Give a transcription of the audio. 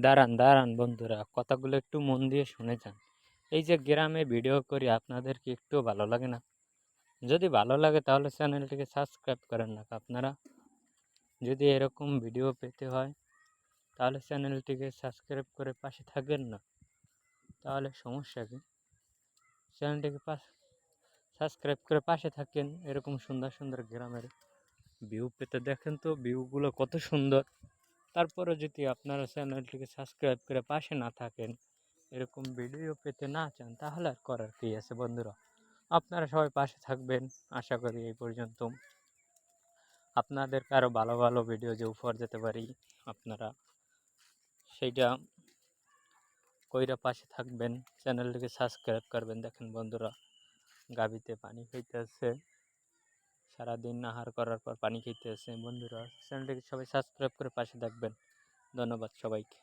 দাঁড়ান দাঁড়ান বন্ধুরা, কথাগুলো একটু মন দিয়ে শুনে যান। এই যে গ্রামে ভিডিও করি, আপনাদের কি একটু ভালো লাগে না? যদি ভালো লাগে তাহলে চ্যানেলটিকে সাবস্ক্রাইব করেন না আপনারা। যদি এরকম ভিডিও পেতে হয় তাহলে চ্যানেলটিকে সাবস্ক্রাইব করে পাশে থাকবেন না। তাহলে সমস্যা কি? চ্যানেলটিকে সাবস্ক্রাইব করে পাশে থাকেন, এরকম সুন্দর সুন্দর গ্রামের ভিউ পেতে। দেখেন তো ভিউগুলো কত সুন্দর। তারপরে যদি আপনারা চ্যানেলটিকে সাবস্ক্রাইব করে পাশে না থাকেন, এরকম ভিডিও পেতে না চান, তাহলে আর করার কী আছে বন্ধুরা? আপনারা সবাই পাশে থাকবেন, আশা করি। এই পর্যন্ত আপনাদেরকে আরও ভালো ভালো ভিডিও যে উপহার যেতে পারি, আপনারা সেইটা কইরা পাশে থাকবেন, চ্যানেলটিকে সাবস্ক্রাইব করবেন। দেখেন বন্ধুরা, গাভীতে পানি খাইতেছে, সারাদিন আহার করার পর পানি খাইতেছে। বন্ধুরা, চ্যানেলটিকে সবাই সাবস্ক্রাইব করে পাশে থাকবেন। ধন্যবাদ সবাইকে।